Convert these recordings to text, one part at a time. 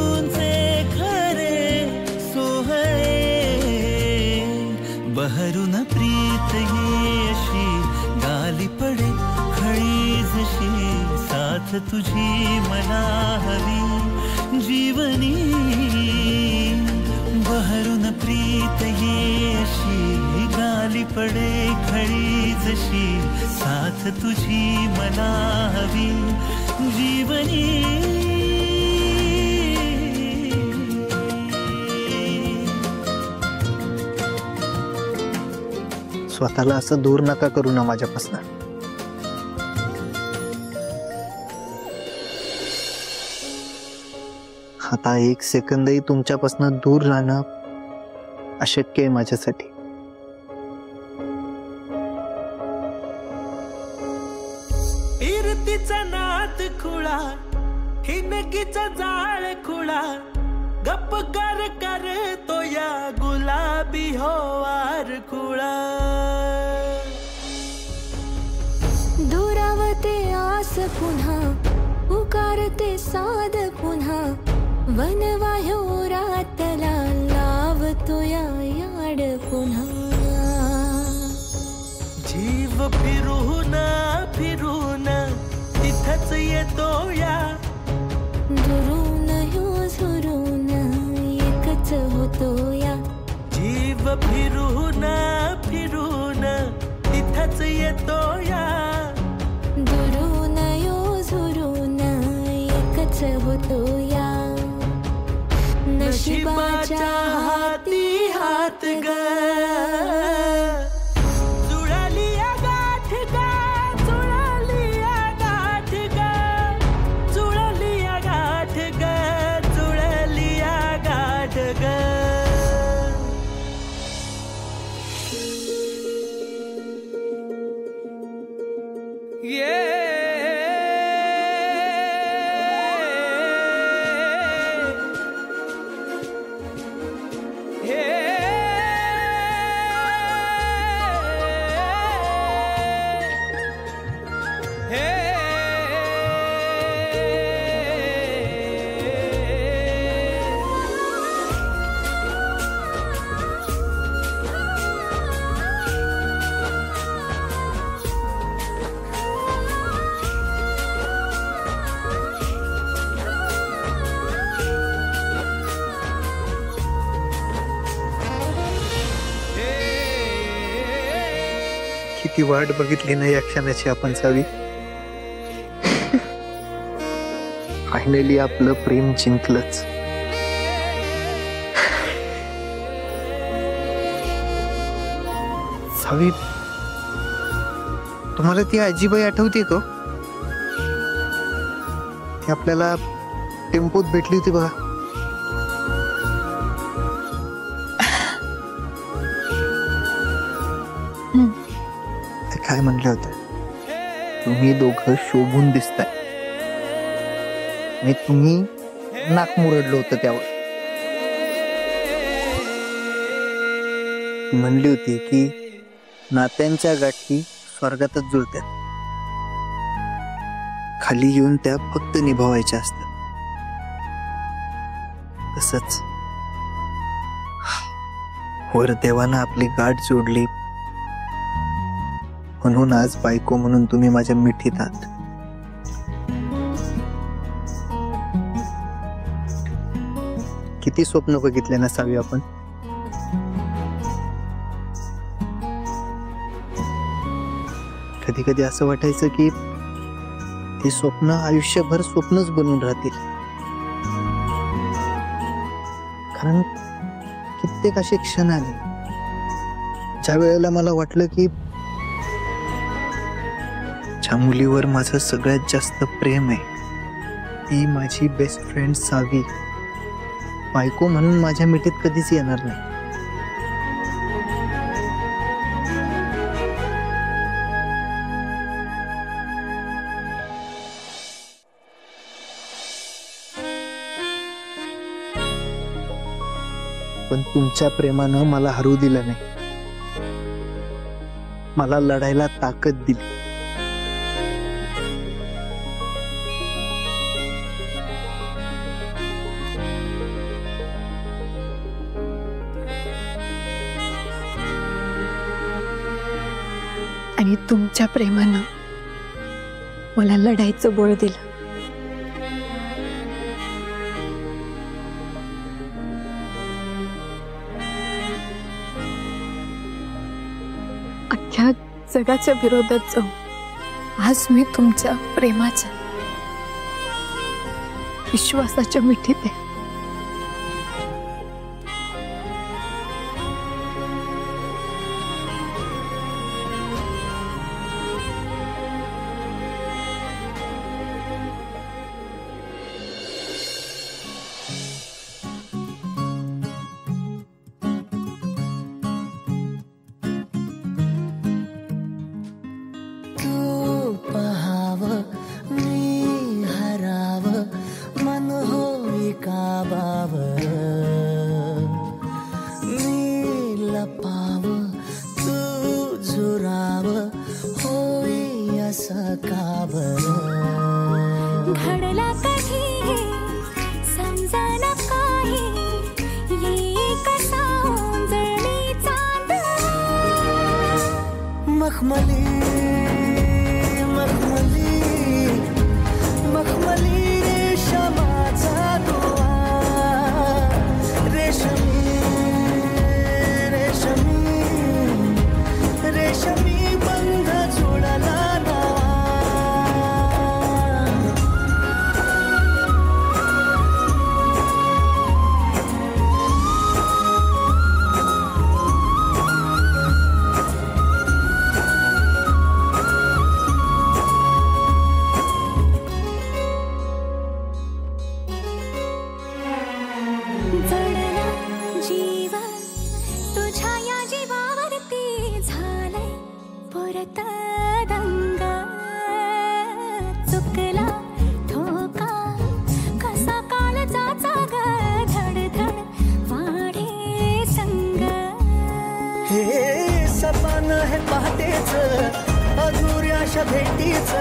तुझे खरे सोहळे बहरून प्रीत येशी गाली पडे खळी जशी साथ तुझी मला हवी जीवनी बहरून प्रीत येशी गाली पडे खळी जशी साथ तुझी मला हवी जीवनी स्वतःला असं दूर नका करू ना माझ्यापासून. आता एक सेकंदही तुमच्यापासून दूर राहणं अशक्य आहे माझ्यासाठी. इरतीचा नाद खुळा हिनकीचा जाळ खुळा गप्प कर तो या गुलाबी होवार खुळा दुरावते आस पुन्हा पुकारते साद पुन्हा वनवाह्यो रातला लावतो या याड पुन्हा जीव फिरून फिरून तिथंच येतो या दुरून ह्यो झुरून एकच होतो या जीव फिरून फिरून तिथंच येतो या दुरून ह्यो झुरून एकच होतो या नशिबाच्या हाती हात ग किती वाट बघितली ना या क्षणाची आपण सावी. फायनली आपलं प्रेम जिंकलंच. सावी, तुम्हाला ती आजीबाई आठवते का? ती आपल्याला टेम्पोत भेटली होती बघा. काय म्हणलं होतं, तुम्ही दोघं शोभून दिसताय आणि तुम्ही नाक मुरडलं होतं त्यावर. म्हणली होती की नात्यांच्या गाठी स्वर्गातच जुळतात, खाली येऊन त्या फक्त निभावायच्या असतात. तसंच वर देवानं आपली गाठ जोडली म्हणून आज बायको म्हणून तुम्ही माझ्या मिठीत आहात. किती स्वप्न बघितले ना सावी आपण. कधी कधी असं वाटायचं की ते स्वप्न आयुष्यभर स्वप्नच बनून राहतील, कारण कित्येक असे क्षण आले ज्या वेळेला मला वाटलं की ज्या मुलीवर माझं सगळ्यात जास्त प्रेम आहे ती माझी बेस्ट फ्रेंड सावी बायको म्हणून माझ्या मिठीत कधीच येणार नाही. पण तुमच्या प्रेमानं मला हरू दिलं नाही, मला लढायला ताकद दिली. आणि तुमच्या प्रेमानं मला लढायचं बळ दिलं. अख्ख्या जगाच्या विरोधात जाऊन आज मी तुमच्या प्रेमाच्या विश्वासाच्या मिठीत आहे. घडला कधी समजना काही ये कसा ओंजळली चांद मखमली मखमली मखमली रेशमाचा दुआ रेशमी रेशमी रेशमी बंध जुळला पहाटेच अधुऱ्याशा भेटीच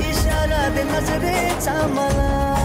इशारा दे नजरेचा मला.